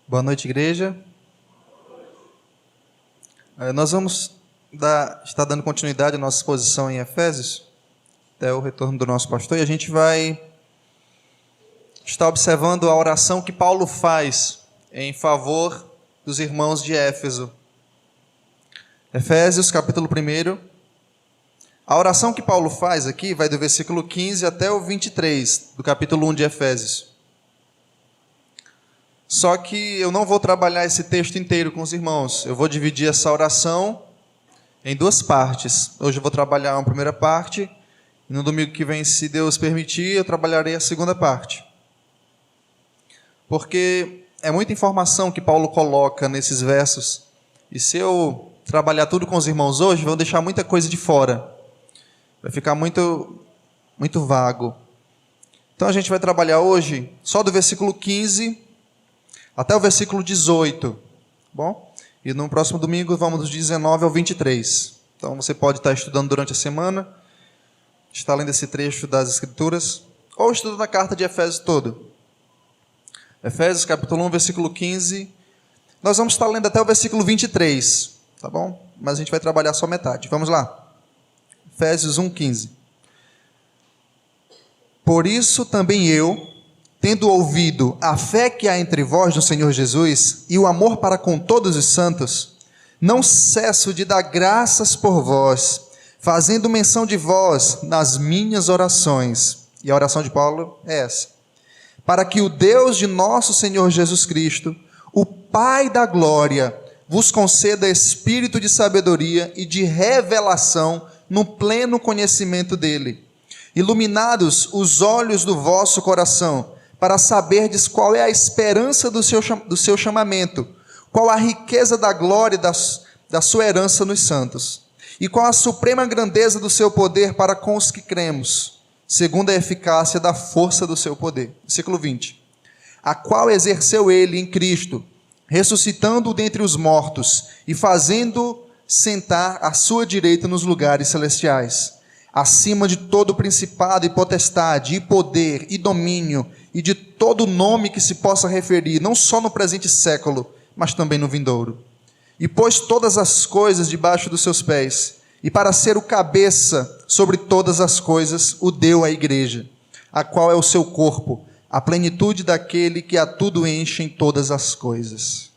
Boa noite, igreja. Nós vamos estar dando continuidade à nossa exposição em Efésios, até o retorno do nosso pastor, e a gente vai estar observando a oração que Paulo faz em favor dos irmãos de Éfeso. Efésios, capítulo 1. A oração que Paulo faz aqui vai do versículo 15 até o 23, do capítulo 1 de Efésios. Só que eu não vou trabalhar esse texto inteiro com os irmãos. Eu vou dividir essa oração em duas partes. Hoje eu vou trabalhar uma primeira parte, e no domingo que vem, se Deus permitir, eu trabalharei a segunda parte. Porque é muita informação que Paulo coloca nesses versos, e se eu trabalhar tudo com os irmãos hoje, vou deixar muita coisa de fora. Vai ficar muito vago. Então a gente vai trabalhar hoje só do versículo 15 até o versículo 18, bom? E no próximo domingo vamos dos 19 ao 23. Então você pode estar estudando durante a semana, estar lendo esse trecho das Escrituras, ou estudando a carta de Efésios todo. Efésios capítulo 1, versículo 15. Nós vamos estar lendo até o versículo 23, tá bom? Mas a gente vai trabalhar só metade. Vamos lá. Efésios 1, 15. Por isso também eu, tendo ouvido a fé que há entre vós no Senhor Jesus e o amor para com todos os santos, não cesso de dar graças por vós, fazendo menção de vós nas minhas orações. E a oração de Paulo é essa: para que o Deus de nosso Senhor Jesus Cristo, o Pai da glória, vos conceda espírito de sabedoria e de revelação no pleno conhecimento dele, iluminados os olhos do vosso coração, para saberdes qual é a esperança do seu chamamento, qual a riqueza da glória da sua herança nos santos, e qual a suprema grandeza do seu poder para com os que cremos, segundo a eficácia da força do seu poder. Versículo 20. A qual exerceu ele em Cristo, ressuscitando-o dentre os mortos e fazendo sentar à sua direita nos lugares celestiais, acima de todo principado e potestade, e poder, e domínio, e de todo nome que se possa referir, não só no presente século, mas também no vindouro. E pôs todas as coisas debaixo dos seus pés, e para ser o cabeça sobre todas as coisas, o deu à igreja, a qual é o seu corpo, a plenitude daquele que a tudo enche em todas as coisas.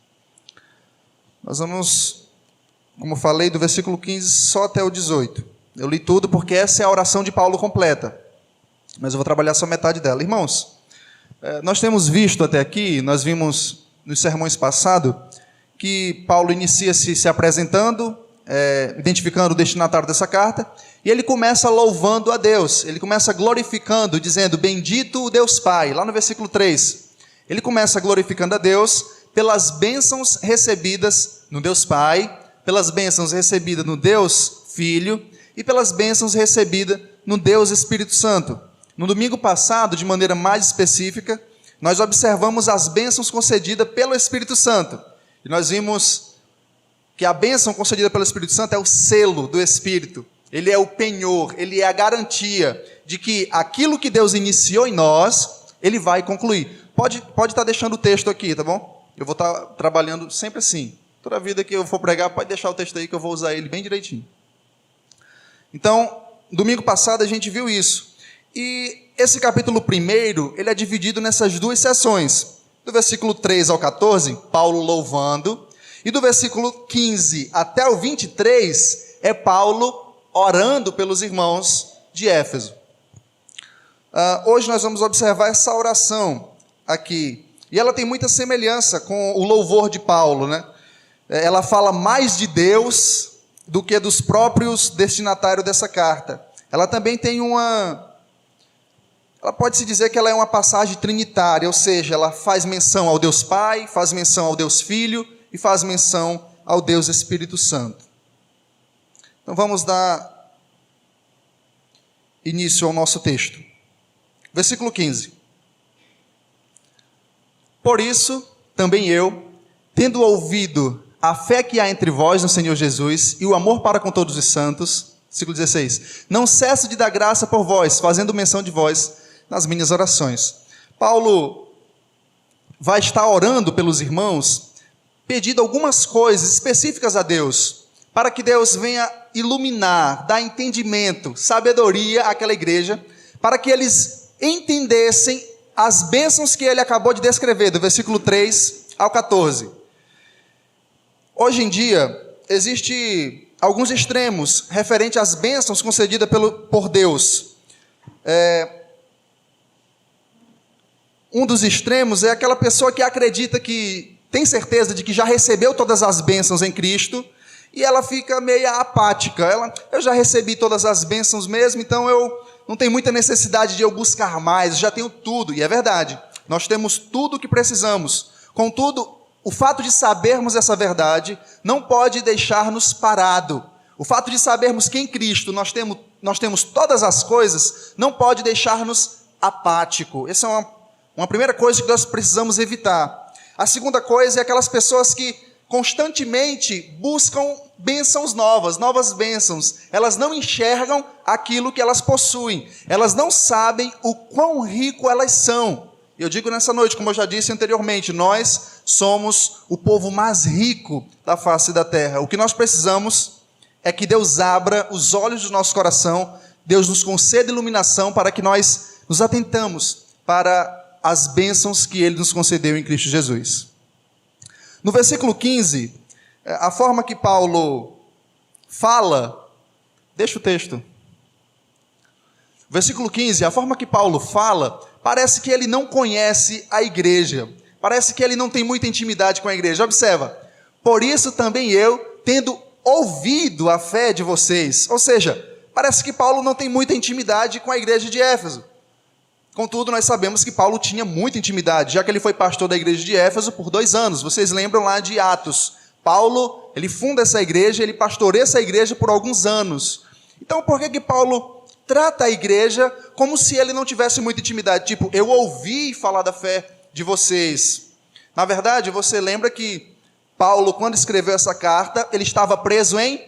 Nós vamos, como falei, do versículo 15 só até o 18. Eu li tudo porque essa é a oração de Paulo completa, mas eu vou trabalhar só metade dela. Irmãos, nós temos visto até aqui, nós vimos nos sermões passados, que Paulo inicia se apresentando, identificando o destinatário dessa carta, e ele começa louvando a Deus, ele começa glorificando, dizendo: bendito o Deus Pai, lá no versículo 3. Ele começa glorificando a Deus pelas bênçãos recebidas no Deus Pai, pelas bênçãos recebidas no Deus Filho, e pelas bênçãos recebidas no Deus Espírito Santo. No domingo passado, de maneira mais específica, nós observamos as bênçãos concedidas pelo Espírito Santo. E nós vimos que a bênção concedida pelo Espírito Santo é o selo do Espírito. Ele é o penhor, ele é a garantia de que aquilo que Deus iniciou em nós, ele vai concluir. Pode estar deixando o texto aqui, tá bom? Eu vou estar trabalhando sempre assim. Toda vida que eu for pregar, pode deixar o texto aí que eu vou usar ele bem direitinho. Então, domingo passado a gente viu isso. E esse capítulo 1, ele é dividido nessas duas seções. Do versículo 3 ao 14, Paulo louvando. E do versículo 15 até o 23, é Paulo orando pelos irmãos de Éfeso. Hoje nós vamos observar essa oração aqui. E ela tem muita semelhança com o louvor de Paulo, né? Ela fala mais de Deus do que dos próprios destinatários dessa carta. Ela também tem ela pode-se dizer que ela é uma passagem trinitária, ou seja, ela faz menção ao Deus Pai, faz menção ao Deus Filho e faz menção ao Deus Espírito Santo. Então vamos dar início ao nosso texto. Versículo 15. Por isso, também eu, tendo ouvido a fé que há entre vós no Senhor Jesus e o amor para com todos os santos, versículo 16, não cesso de dar graça por vós, fazendo menção de vós nas minhas orações. Paulo vai estar orando pelos irmãos, pedindo algumas coisas específicas a Deus, para que Deus venha iluminar, dar entendimento, sabedoria àquela igreja, para que eles entendessem as bênçãos que ele acabou de descrever, do versículo 3 ao 14. Hoje em dia, existe alguns extremos referente às bênçãos concedidas por Deus. Um dos extremos é aquela pessoa que acredita que tem certeza de que já recebeu todas as bênçãos em Cristo, e ela fica meio apática. Eu já recebi todas as bênçãos mesmo, então eu não tenho muita necessidade de eu buscar mais, já tenho tudo. E é verdade, nós temos tudo o que precisamos. Contudo, o fato de sabermos essa verdade não pode deixar-nos parado. O fato de sabermos que em Cristo nós temos todas as coisas não pode deixar-nos apático. Essa é uma primeira coisa que nós precisamos evitar. A segunda coisa é aquelas pessoas que constantemente buscam bênçãos novas bênçãos. Elas não enxergam aquilo que elas possuem. Elas não sabem o quão rico elas são. Eu digo nessa noite, como eu já disse anteriormente, nós somos o povo mais rico da face da terra. O que nós precisamos é que Deus abra os olhos do nosso coração, Deus nos conceda iluminação para que nós nos atentamos para as bênçãos que Ele nos concedeu em Cristo Jesus. No versículo 15, a forma que Paulo fala, deixa o texto. Versículo 15, a forma que Paulo fala, parece que ele não conhece a igreja, parece que ele não tem muita intimidade com a igreja. Observa, por isso também eu, tendo ouvido a fé de vocês, ou seja, parece que Paulo não tem muita intimidade com a igreja de Éfeso. Contudo, nós sabemos que Paulo tinha muita intimidade, já que ele foi pastor da igreja de Éfeso por 2 anos. Vocês lembram lá de Atos? Paulo, ele funda essa igreja, ele pastoreia essa igreja por alguns anos. Então, por que Paulo trata a igreja como se ele não tivesse muita intimidade? Tipo, eu ouvi falar da fé de vocês. Na verdade, você lembra que Paulo, quando escreveu essa carta, ele estava preso em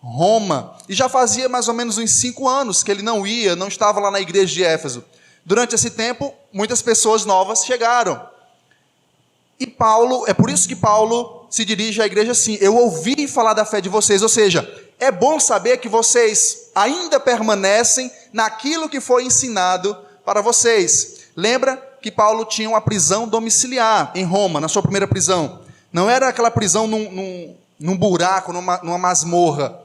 Roma. E já fazia mais ou menos uns 5 anos que ele não estava lá na igreja de Éfeso. Durante esse tempo, muitas pessoas novas chegaram. E Paulo, é por isso que Paulo se dirige à igreja assim: eu ouvi falar da fé de vocês, ou seja, é bom saber que vocês ainda permanecem naquilo que foi ensinado para vocês. Lembra que Paulo tinha uma prisão domiciliar em Roma, na sua primeira prisão. Não era aquela prisão num buraco, numa masmorra.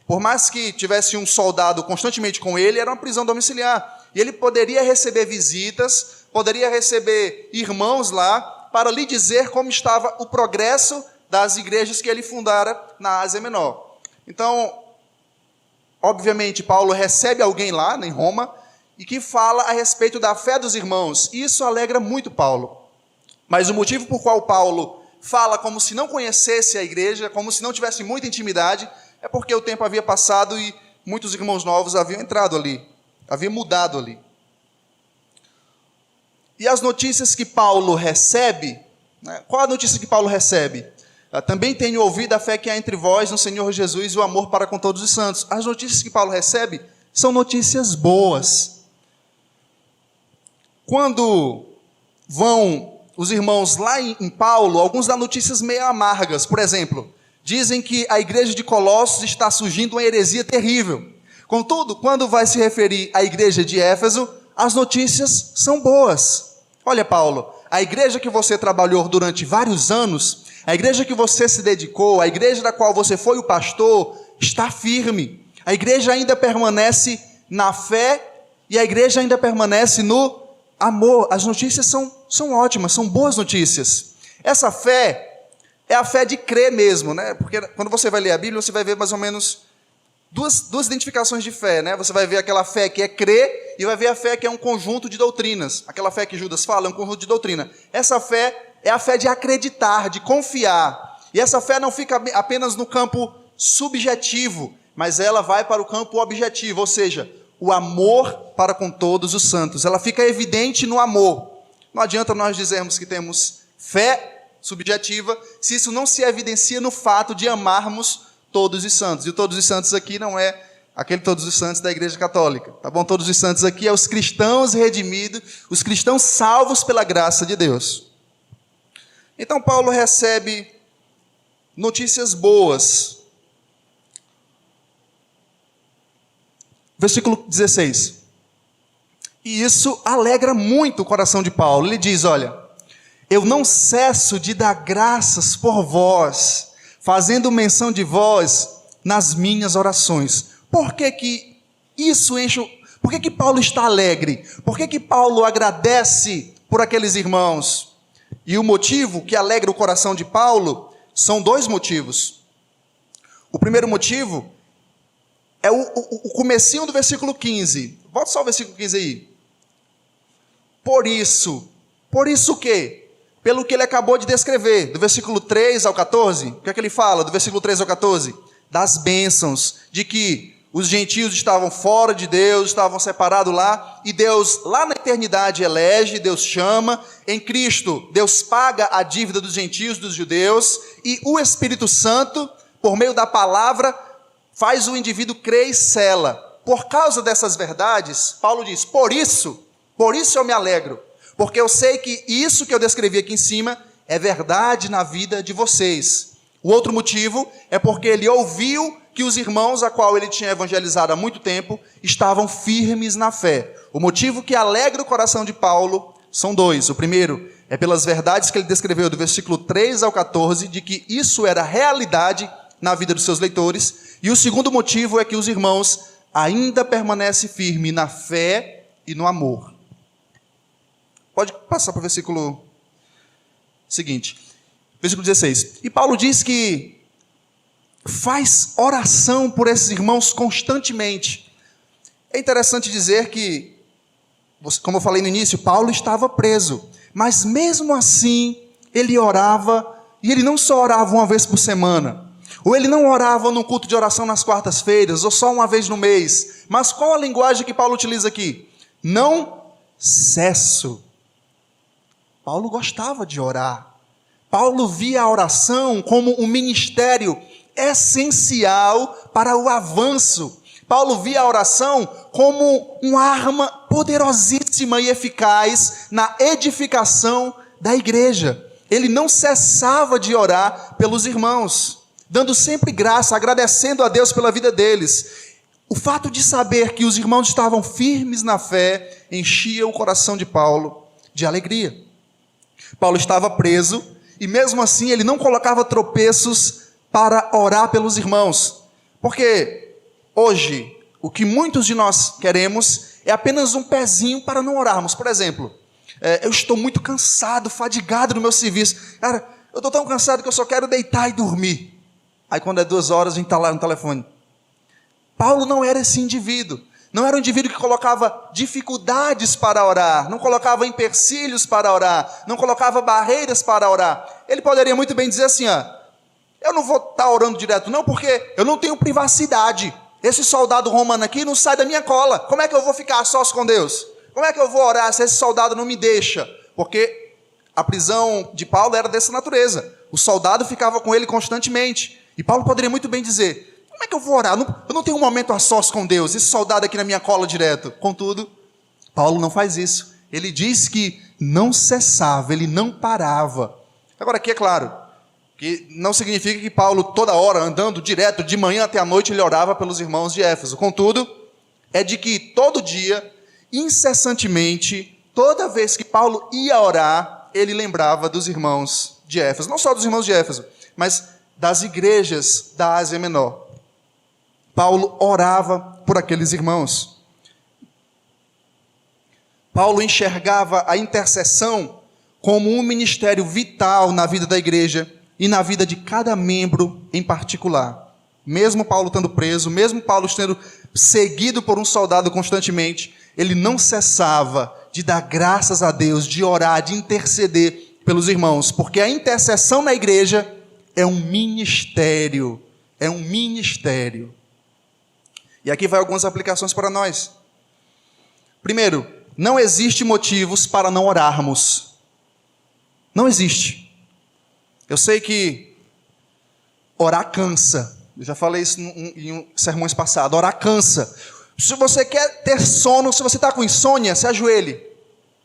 Por mais que tivesse um soldado constantemente com ele, era uma prisão domiciliar. E ele poderia receber visitas, poderia receber irmãos lá, para lhe dizer como estava o progresso das igrejas que ele fundara na Ásia Menor. Então, obviamente, Paulo recebe alguém lá em Roma e que fala a respeito da fé dos irmãos. Isso alegra muito Paulo. Mas o motivo por qual Paulo fala como se não conhecesse a igreja, como se não tivesse muita intimidade, é porque o tempo havia passado e muitos irmãos novos haviam entrado ali, haviam mudado ali. E as notícias que Paulo recebe, né? Qual a notícia que Paulo recebe? Também tenho ouvido a fé que há entre vós no Senhor Jesus e o amor para com todos os santos. As notícias que Paulo recebe são notícias boas. Quando vão os irmãos lá em Paulo, alguns dão notícias meio amargas. Por exemplo, dizem que a igreja de Colossos está surgindo uma heresia terrível. Contudo, quando vai se referir à igreja de Éfeso, as notícias são boas. Olha, Paulo, a igreja que você trabalhou durante vários anos, a igreja que você se dedicou, a igreja da qual você foi o pastor, está firme. A igreja ainda permanece na fé e a igreja ainda permanece no amor. As notícias são ótimas, são boas notícias. Essa fé é a fé de crer mesmo, né? Porque quando você vai ler a Bíblia, você vai ver mais ou menos duas identificações de fé, né? Você vai ver aquela fé que é crer e vai ver a fé que é um conjunto de doutrinas. Aquela fé que Judas fala é um conjunto de doutrina. Essa fé é a fé de acreditar, de confiar. E essa fé não fica apenas no campo subjetivo, mas ela vai para o campo objetivo, ou seja, o amor para com todos os santos. Ela fica evidente no amor. Não adianta nós dizermos que temos fé subjetiva se isso não se evidencia no fato de amarmos todos os santos. E todos os santos aqui não é aquele todos os santos da Igreja Católica, tá bom? Todos os santos aqui é os cristãos redimidos, os cristãos salvos pela graça de Deus. Então Paulo recebe notícias boas. Versículo 16. E isso alegra muito o coração de Paulo. Ele diz, olha, eu não cesso de dar graças por vós, fazendo menção de vós nas minhas orações. Por que que isso enche... Por que que Paulo está alegre? Por que que Paulo agradece por aqueles irmãos? E o motivo que alegra o coração de Paulo são dois motivos. O primeiro motivo é o comecinho do versículo 15. Volta só o versículo 15 aí. Por isso o quê? Pelo que ele acabou de descrever, do versículo 3 ao 14. O que é que ele fala do versículo 3 ao 14? Das bênçãos, de que os gentios estavam fora de Deus, estavam separados lá, e Deus, lá na eternidade, elege, Deus chama. Em Cristo, Deus paga a dívida dos gentios, dos judeus, e o Espírito Santo, por meio da palavra, faz o indivíduo crer e sela. Por causa dessas verdades, Paulo diz, por isso eu me alegro, porque eu sei que isso que eu descrevi aqui em cima é verdade na vida de vocês. O outro motivo é porque ele ouviu que os irmãos a qual ele tinha evangelizado há muito tempo estavam firmes na fé. O motivo que alegra o coração de Paulo são dois. O primeiro é pelas verdades que ele descreveu do versículo 3 ao 14, de que isso era realidade na vida dos seus leitores. E o segundo motivo é que os irmãos ainda permanecem firmes na fé e no amor. Pode passar para o versículo seguinte. Versículo 16. E Paulo diz que faz oração por esses irmãos constantemente. É interessante dizer que, como eu falei no início, Paulo estava preso. Mas mesmo assim, ele orava, e ele não só orava uma vez por semana, ou ele não orava no culto de oração nas quartas-feiras, ou só uma vez no mês. Mas qual a linguagem que Paulo utiliza aqui? Não cesso. Paulo gostava de orar. Paulo via a oração como um ministério essencial para o avanço. Paulo via a oração como uma arma poderosíssima e eficaz na edificação da igreja. Ele não cessava de orar pelos irmãos, dando sempre graça, agradecendo a Deus pela vida deles. O fato de saber que os irmãos estavam firmes na fé enchia o coração de Paulo de alegria. Paulo estava preso e mesmo assim ele não colocava tropeços para orar pelos irmãos. Porque hoje o que muitos de nós queremos é apenas um pezinho para não orarmos. Por exemplo, eu estou muito cansado, fadigado no meu serviço. Cara, eu estou tão cansado que eu só quero deitar e dormir. Aí quando é 2 horas a gente está lá no telefone. Paulo não era esse indivíduo. Não era um indivíduo que colocava dificuldades para orar, não colocava empecilhos para orar, não colocava barreiras para orar. Ele poderia muito bem dizer assim, eu não vou estar orando direto não, porque eu não tenho privacidade. Esse soldado romano aqui não sai da minha cola. Como é que eu vou ficar a sós com Deus? Como é que eu vou orar se esse soldado não me deixa? Porque a prisão de Paulo era dessa natureza. O soldado ficava com ele constantemente. E Paulo poderia muito bem dizer, como é que eu vou orar? Eu não tenho um momento a sós com Deus, esse soldado aqui na minha cola direto. Contudo, Paulo não faz isso. Ele diz que não cessava, ele não parava. Agora aqui é claro, que não significa que Paulo toda hora, andando direto, de manhã até a noite, ele orava pelos irmãos de Éfeso. Contudo, é de que todo dia, incessantemente, toda vez que Paulo ia orar, ele lembrava dos irmãos de Éfeso. Não só dos irmãos de Éfeso, mas das igrejas da Ásia Menor. Paulo orava por aqueles irmãos. Paulo enxergava a intercessão como um ministério vital na vida da igreja e na vida de cada membro em particular. Mesmo Paulo estando preso, mesmo Paulo sendo seguido por um soldado constantemente, ele não cessava de dar graças a Deus, de orar, de interceder pelos irmãos, porque a intercessão na igreja é um ministério, E aqui vai algumas aplicações para nós. Primeiro, não existe motivos para não orarmos. Não existe. Eu sei que orar cansa. Eu já falei isso em sermões passados. Orar cansa. Se você quer ter sono, se você está com insônia, se ajoelhe.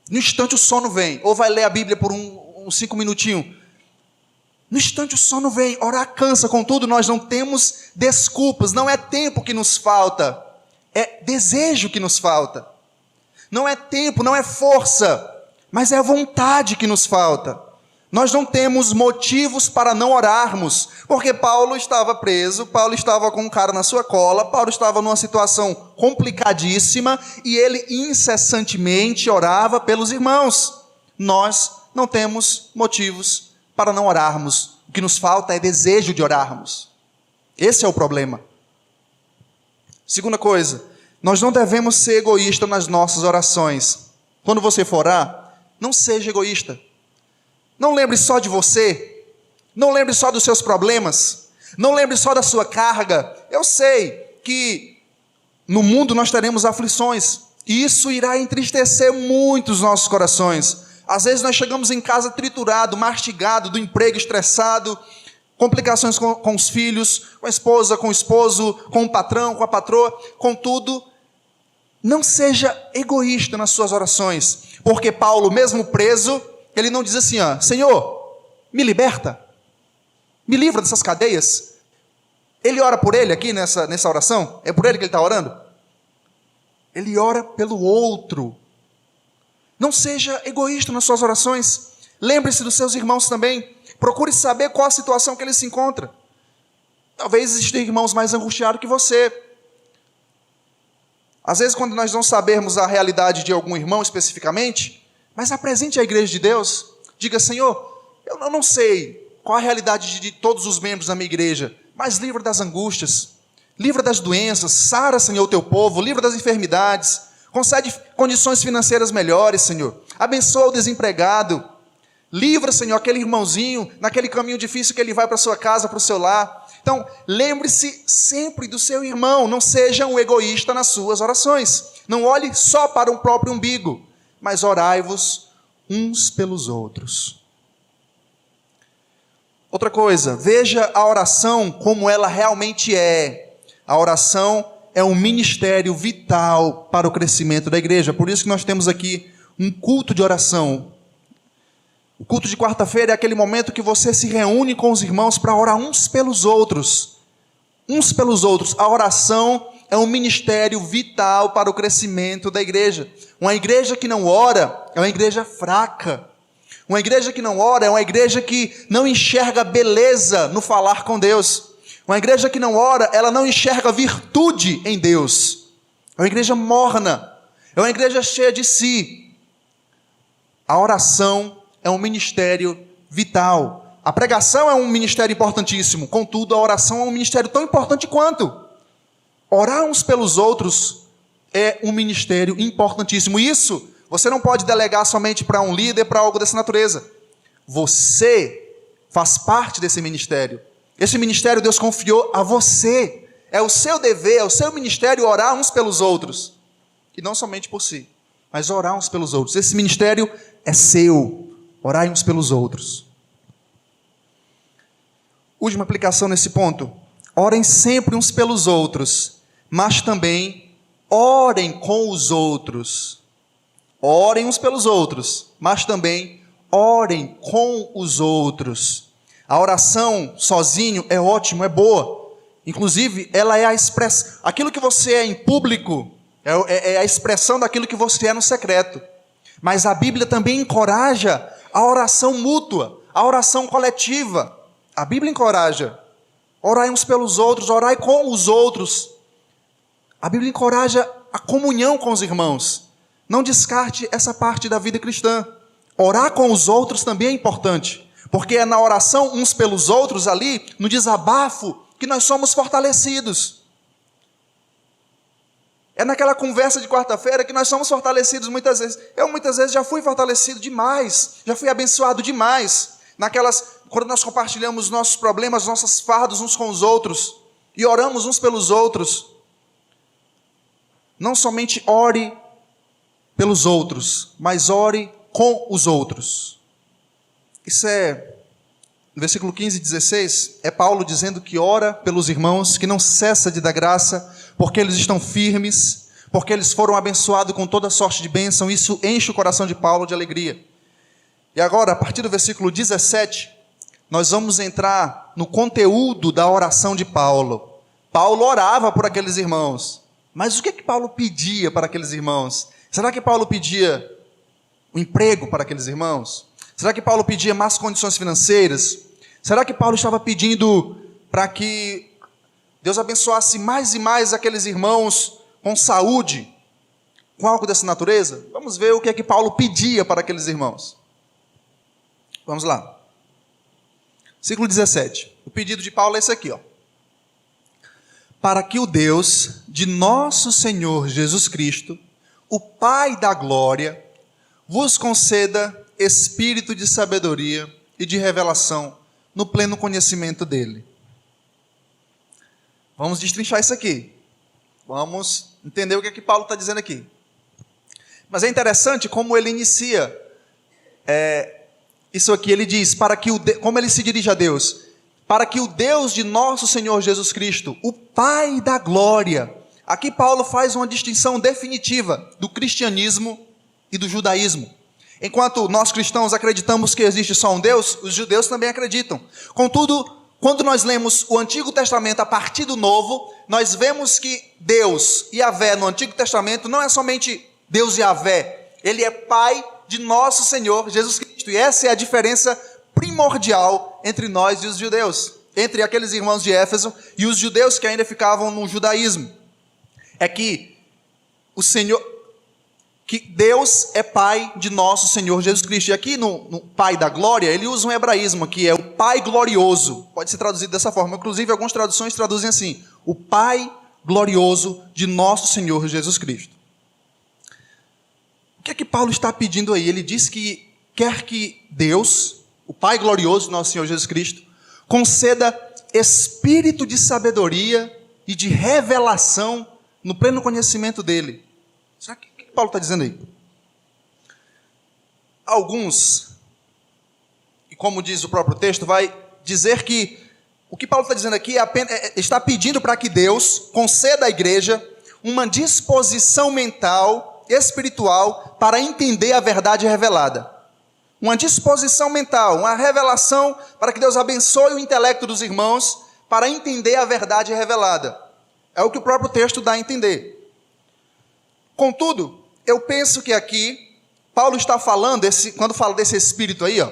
No instante o sono vem. Ou vai ler a Bíblia por uns 5 minutinhos. instante o sono vem, orar cansa, contudo nós não temos desculpas, não é tempo que nos falta, é desejo que nos falta. Não é tempo, não é força, mas é a vontade que nos falta. Nós não temos motivos para não orarmos, porque Paulo estava preso, Paulo estava com um cara na sua cola, Paulo estava numa situação complicadíssima e ele incessantemente orava pelos irmãos. Nós não temos motivos para não orarmos. O que nos falta é desejo de orarmos. Esse é o problema. Segunda coisa, nós não devemos ser egoístas nas nossas orações. Quando você for orar, não seja egoísta. Não lembre só de você. Não lembre só dos seus problemas. Não lembre só da sua carga. Eu sei que no mundo nós teremos aflições. E isso irá entristecer muito os nossos corações. Às vezes nós chegamos em casa triturado, mastigado, do emprego estressado, complicações com os filhos, com a esposa, com o esposo, com o patrão, com a patroa, com tudo. Não seja egoísta nas suas orações, porque Paulo, mesmo preso, ele não diz assim, Senhor, me liberta, me livra dessas cadeias. Ele ora por ele aqui nessa oração, é por ele que ele está orando? Ele ora pelo outro. Não seja egoísta nas suas orações, lembre-se dos seus irmãos também, procure saber qual a situação que ele se encontra. Talvez existam irmãos mais angustiados que você. Às vezes, quando nós não sabermos a realidade de algum irmão especificamente, mas apresente a igreja de Deus, diga, Senhor, eu não sei qual a realidade de todos os membros da minha igreja, mas livra das angústias, livra das doenças, sara, Senhor, o teu povo, livra das enfermidades, concede condições financeiras melhores, Senhor, abençoa o desempregado, livra, Senhor, aquele irmãozinho, naquele caminho difícil que ele vai para a sua casa, para o seu lar. Então, lembre-se sempre do seu irmão, não seja um egoísta nas suas orações. Não olhe só para o próprio umbigo, mas orai-vos uns pelos outros. Outra coisa, veja a oração como ela realmente é. A oração é um ministério vital para o crescimento da igreja. Por isso que nós temos aqui um culto de oração. O culto de quarta-feira é aquele momento que você se reúne com os irmãos para orar uns pelos outros. Uns pelos outros. A oração é um ministério vital para o crescimento da igreja. Uma igreja que não ora é uma igreja fraca. Uma igreja que não ora é uma igreja que não enxerga beleza no falar com Deus. Uma igreja que não ora, ela não enxerga virtude em Deus. É uma igreja morna. É uma igreja cheia de si. A oração é um ministério vital. A pregação é um ministério importantíssimo. Contudo, a oração é um ministério tão importante quanto. Orar uns pelos outros é um ministério importantíssimo. Isso você não pode delegar somente para um líder, para algo dessa natureza. Você faz parte desse ministério. Esse ministério Deus confiou a você. É o seu dever, é o seu ministério orar uns pelos outros. E não somente por si, mas orar uns pelos outros. Esse ministério é seu. Orai uns pelos outros. Última aplicação nesse ponto. Orem sempre uns pelos outros, mas também orem com os outros. Orem uns pelos outros, mas também orem com os outros. A oração sozinho é ótimo, é boa. Inclusive, ela é a expressão. Aquilo que você é em público é a expressão daquilo que você é no secreto. Mas a Bíblia também encoraja a oração mútua, a oração coletiva. A Bíblia encoraja. Orai uns pelos outros, orai com os outros. A Bíblia encoraja a comunhão com os irmãos. Não descarte essa parte da vida cristã. Orar com os outros também é importante, porque é na oração uns pelos outros ali, no desabafo, que nós somos fortalecidos. É naquela conversa de quarta-feira que nós somos fortalecidos muitas vezes. Eu muitas vezes já fui fortalecido demais, já fui abençoado demais. Quando nós compartilhamos nossos problemas, nossos fardos uns com os outros, e oramos uns pelos outros. Não somente ore pelos outros, mas ore com os outros. Isso é, no versículo 15 e 16, é Paulo dizendo que ora pelos irmãos, que não cessa de dar graça, porque eles estão firmes, porque eles foram abençoados com toda sorte de bênção. Isso enche o coração de Paulo de alegria. E agora, a partir do versículo 17, nós vamos entrar no conteúdo da oração de Paulo. Paulo orava por aqueles irmãos. Mas o que Paulo pedia para aqueles irmãos? Será que Paulo pedia um emprego para aqueles irmãos? Será que Paulo pedia más condições financeiras? Será que Paulo estava pedindo para que Deus abençoasse mais e mais aqueles irmãos com saúde, com algo dessa natureza? Vamos ver o que Paulo pedia para aqueles irmãos. Vamos lá. Versículo 17. O pedido de Paulo é esse aqui, ó. Para que o Deus de nosso Senhor Jesus Cristo, o Pai da glória, vos conceda espírito de sabedoria e de revelação no pleno conhecimento dele. Vamos destrinchar isso aqui. Vamos entender o que Paulo está dizendo aqui. Mas é interessante como ele inicia isso aqui. Ele diz, como ele se dirige a Deus? Para que o Deus de nosso Senhor Jesus Cristo, o Pai da glória. Aqui Paulo faz uma distinção definitiva do cristianismo e do judaísmo. Enquanto nós cristãos acreditamos que existe só um Deus, os judeus também acreditam. Contudo, quando nós lemos o Antigo Testamento a partir do Novo, nós vemos que Deus, Yahvé, no Antigo Testamento, não é somente Deus Yahvé, ele é Pai de nosso Senhor Jesus Cristo. E essa é a diferença primordial entre nós e os judeus, entre aqueles irmãos de Éfeso e os judeus que ainda ficavam no judaísmo. É que que Deus é Pai de nosso Senhor Jesus Cristo. E aqui no Pai da Glória, ele usa um hebraísmo, que é o Pai glorioso. Pode ser traduzido dessa forma. Inclusive, algumas traduções traduzem assim: o Pai glorioso de nosso Senhor Jesus Cristo. O que é que Paulo está pedindo aí? Ele diz que quer que Deus, o Pai glorioso de nosso Senhor Jesus Cristo, conceda espírito de sabedoria e de revelação no pleno conhecimento dele. Será que Paulo está dizendo aí? Alguns, e como diz o próprio texto, vai dizer que o que Paulo está dizendo aqui está pedindo para que Deus conceda à igreja uma disposição mental, espiritual, para entender a verdade revelada. Uma disposição mental, uma revelação para que Deus abençoe o intelecto dos irmãos para entender a verdade revelada. É o que o próprio texto dá a entender. Contudo, eu penso que aqui, Paulo está falando, quando fala desse espírito aí, ó,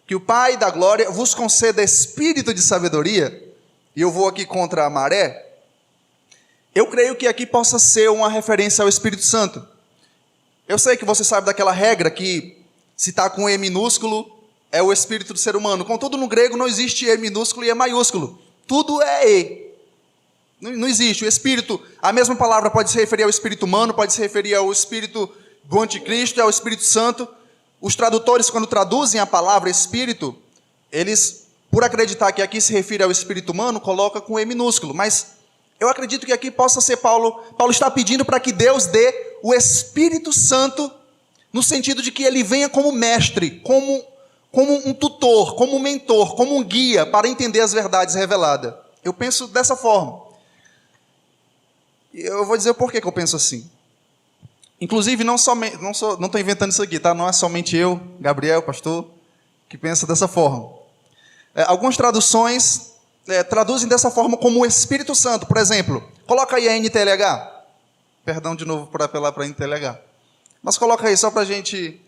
que o Pai da glória vos conceda espírito de sabedoria, e eu vou aqui contra a maré, eu creio que aqui possa ser uma referência ao Espírito Santo. Eu sei que você sabe daquela regra que, se está com E minúsculo, é o espírito do ser humano. Contudo, no grego não existe E minúsculo e E maiúsculo. Tudo é E. Não existe. O espírito, a mesma palavra pode se referir ao espírito humano, pode se referir ao espírito do anticristo e ao Espírito Santo. Os tradutores, quando traduzem a palavra espírito, eles, por acreditar que aqui se refere ao espírito humano, colocam com E minúsculo. Mas eu acredito que aqui possa ser Paulo está pedindo para que Deus dê o Espírito Santo, no sentido de que ele venha como mestre, como um tutor, como um mentor, como um guia para entender as verdades reveladas. Eu penso dessa forma. Eu vou dizer o porquê que eu penso assim. Inclusive, não estou inventando isso aqui, tá? Não é somente eu, Gabriel, pastor, que pensa dessa forma. Algumas traduções traduzem dessa forma como o Espírito Santo. Por exemplo, coloca aí a NTLH. Perdão de novo por apelar para a NTLH. Mas coloca aí só para a gente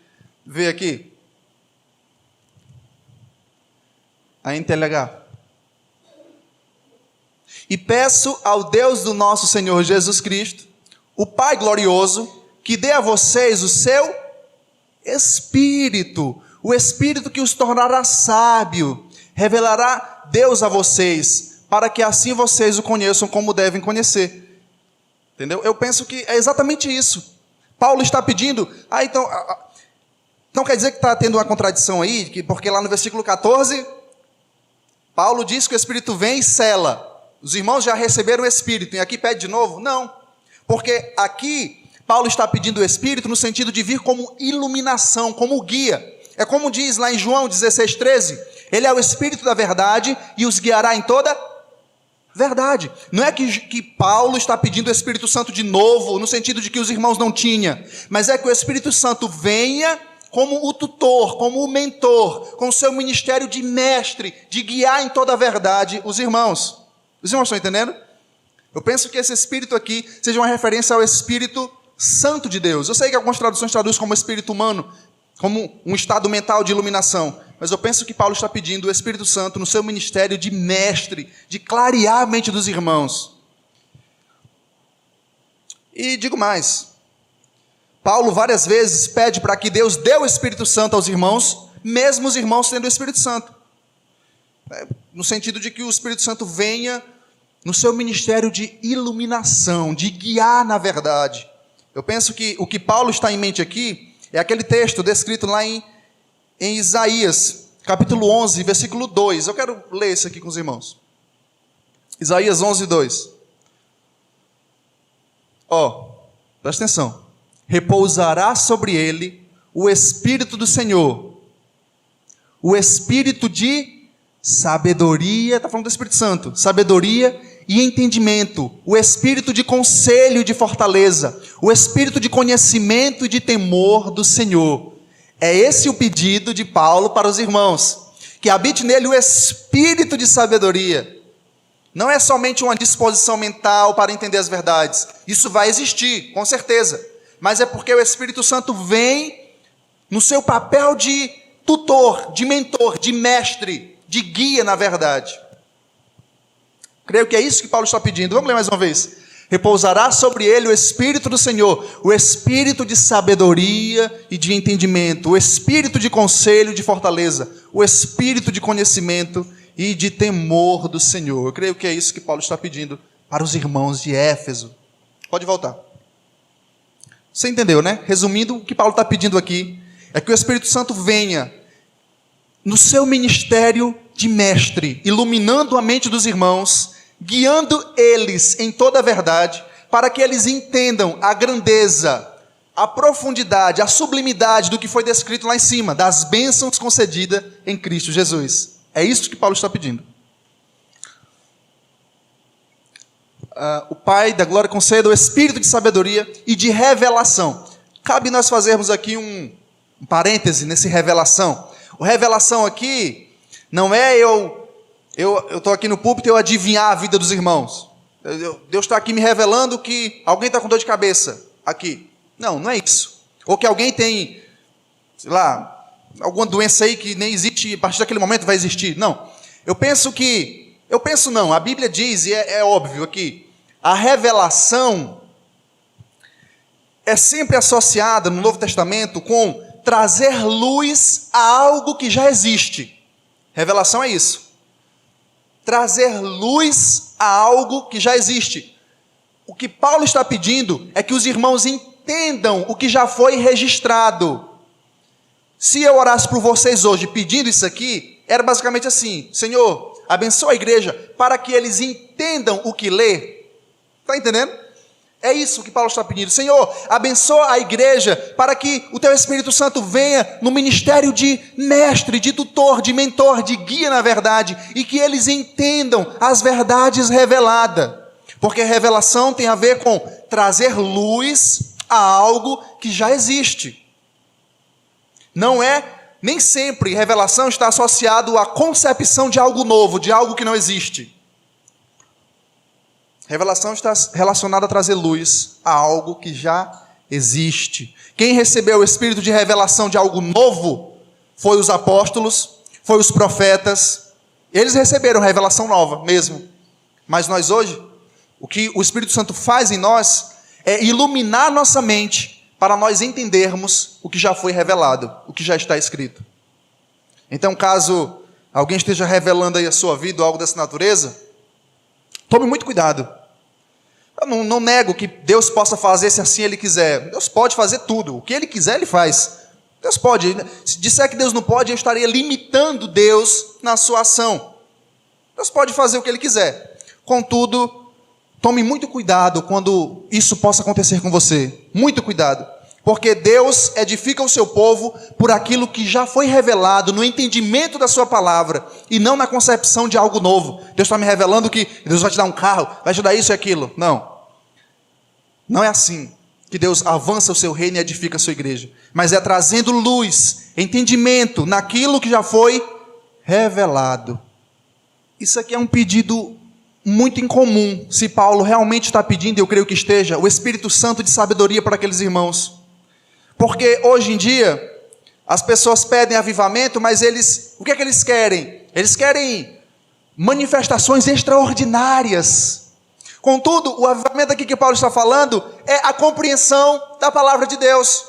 ver aqui. A NTLH. E peço ao Deus do nosso Senhor Jesus Cristo, o Pai glorioso, que dê a vocês o seu Espírito, o Espírito que os tornará sábio, revelará Deus a vocês, para que assim vocês o conheçam como devem conhecer. Entendeu? Eu penso que é exatamente isso. Paulo está pedindo, então quer dizer que está tendo uma contradição aí, porque lá no versículo 14, Paulo diz que o Espírito vem e sela. Os irmãos já receberam o Espírito, e aqui pede de novo? Não, porque aqui Paulo está pedindo o Espírito no sentido de vir como iluminação, como guia. É como diz lá em João 16,13, ele é o Espírito da verdade e os guiará em toda verdade. Não é que Paulo está pedindo o Espírito Santo de novo, no sentido de que os irmãos não tinham, mas é que o Espírito Santo venha como o tutor, como o mentor, com o seu ministério de mestre, de guiar em toda a verdade os irmãos. Os irmãos estão entendendo? Eu penso que esse Espírito aqui seja uma referência ao Espírito Santo de Deus. Eu sei que algumas traduções traduzem como Espírito humano, como um estado mental de iluminação. Mas eu penso que Paulo está pedindo o Espírito Santo no seu ministério de mestre, de clarear a mente dos irmãos. E digo mais, Paulo várias vezes pede para que Deus dê o Espírito Santo aos irmãos, mesmo os irmãos tendo o Espírito Santo. No sentido de que o Espírito Santo venha no seu ministério de iluminação, de guiar na verdade. Eu penso que o que Paulo está em mente aqui é aquele texto descrito lá em Isaías, capítulo 11, versículo 2. Eu quero ler isso aqui com os irmãos. Isaías 11, 2. Presta atenção. Repousará sobre ele o Espírito do Senhor, o Espírito de sabedoria, está falando do Espírito Santo, sabedoria e entendimento, o Espírito de conselho e de fortaleza, o Espírito de conhecimento e de temor do Senhor. É esse o pedido de Paulo para os irmãos, que habite nele o Espírito de sabedoria. Não é somente uma disposição mental para entender as verdades, isso vai existir, com certeza, mas é porque o Espírito Santo vem no seu papel de tutor, de mentor, de mestre, de guia na verdade. Creio que é isso que Paulo está pedindo. Vamos ler mais uma vez. Repousará sobre ele o Espírito do Senhor, o Espírito de sabedoria e de entendimento, o Espírito de conselho e de fortaleza, o Espírito de conhecimento e de temor do Senhor. Eu creio que é isso que Paulo está pedindo para os irmãos de Éfeso. Pode voltar. Você entendeu, né? Resumindo, o que Paulo está pedindo aqui é que o Espírito Santo venha no seu ministério de mestre, iluminando a mente dos irmãos, guiando eles em toda a verdade, para que eles entendam a grandeza, a profundidade, a sublimidade do que foi descrito lá em cima, das bênçãos concedidas em Cristo Jesus. É isso que Paulo está pedindo. O Pai da glória conceda o Espírito de sabedoria e de revelação. Cabe nós fazermos aqui um parêntese nesse revelação. O revelação aqui não é eu estou aqui no púlpito e eu adivinhar a vida dos irmãos. Deus está aqui me revelando que alguém está com dor de cabeça aqui. Não, não é isso. Ou que alguém tem, sei lá, alguma doença aí que nem existe e a partir daquele momento vai existir. Não. A Bíblia diz, e é óbvio aqui, a revelação é sempre associada no Novo Testamento com trazer luz a algo que já existe. Revelação é isso. Trazer luz a algo que já existe. O que Paulo está pedindo é que os irmãos entendam o que já foi registrado. Se eu orasse por vocês hoje pedindo isso aqui, era basicamente assim: Senhor, abençoa a igreja para que eles entendam o que lê. Está entendendo? É isso que Paulo está pedindo. Senhor, abençoa a igreja para que o Teu Espírito Santo venha no ministério de mestre, de tutor, de mentor, de guia na verdade, e que eles entendam as verdades reveladas. Porque revelação tem a ver com trazer luz a algo que já existe. Nem sempre revelação está associado à concepção de algo novo, de algo que não existe. Revelação está relacionada a trazer luz a algo que já existe. Quem recebeu o espírito de revelação de algo novo foi os apóstolos, foi os profetas. Eles receberam revelação nova mesmo. Mas nós hoje, o que o Espírito Santo faz em nós é iluminar nossa mente para nós entendermos o que já foi revelado, o que já está escrito. Então, caso alguém esteja revelando aí a sua vida ou algo dessa natureza, tome muito cuidado. Eu não nego que Deus possa fazer se assim Ele quiser. Deus pode fazer tudo. O que Ele quiser, Ele faz. Deus pode. Se disser que Deus não pode, eu estaria limitando Deus na sua ação. Deus pode fazer o que Ele quiser. Contudo, tome muito cuidado quando isso possa acontecer com você. Muito cuidado. Porque Deus edifica o seu povo por aquilo que já foi revelado no entendimento da sua palavra e não na concepção de algo novo. Deus está me revelando que Deus vai te dar um carro, vai te dar isso e aquilo. Não. Não é assim que Deus avança o seu reino e edifica a sua igreja, mas é trazendo luz, entendimento naquilo que já foi revelado. Isso aqui é um pedido muito incomum, se Paulo realmente está pedindo, eu creio que esteja, o Espírito Santo de sabedoria para aqueles irmãos. Porque hoje em dia, as pessoas pedem avivamento, mas o que é que eles querem? Eles querem manifestações extraordinárias. Contudo, o avivamento aqui que Paulo está falando é a compreensão da palavra de Deus.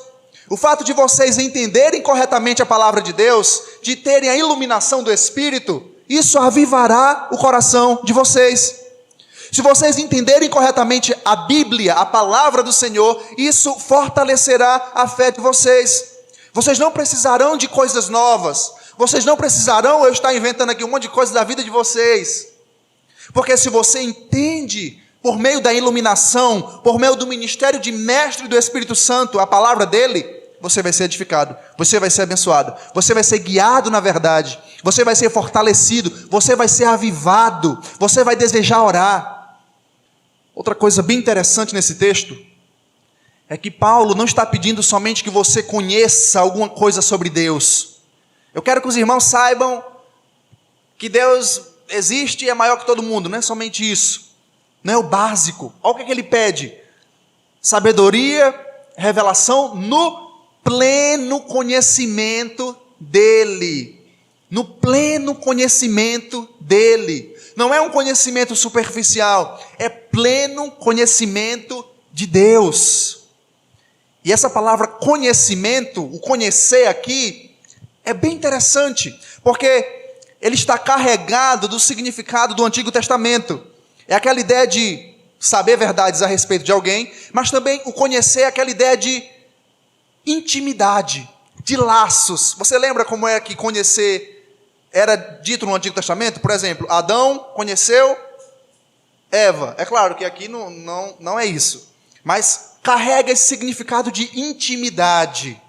O fato de vocês entenderem corretamente a palavra de Deus, de terem a iluminação do Espírito, isso avivará o coração de vocês. Se vocês entenderem corretamente a Bíblia, a palavra do Senhor, isso fortalecerá a fé de vocês. Vocês não precisarão de coisas novas. Vocês não precisarão eu estar inventando aqui um monte de coisa da vida de vocês. Porque se você entende, por meio da iluminação, por meio do ministério de mestre do Espírito Santo, a palavra dele, você vai ser edificado, você vai ser abençoado, você vai ser guiado na verdade, você vai ser fortalecido, você vai ser avivado, você vai desejar orar. Outra coisa bem interessante nesse texto é que Paulo não está pedindo somente que você conheça alguma coisa sobre Deus. Eu quero que os irmãos saibam que Deus existe e é maior que todo mundo, não é somente isso, não é o básico. Olha o que ele pede: sabedoria, revelação no pleno conhecimento dele, no pleno conhecimento dele. Não é um conhecimento superficial, é pleno conhecimento de Deus. E essa palavra conhecimento, o conhecer aqui, é bem interessante, porque ele está carregado do significado do Antigo Testamento. É aquela ideia de saber verdades a respeito de alguém, mas também o conhecer é aquela ideia de intimidade, de laços. Você lembra como é que conhecer era dito no Antigo Testamento? Por exemplo, Adão conheceu Eva. É claro que aqui não é isso, mas carrega esse significado de intimidade.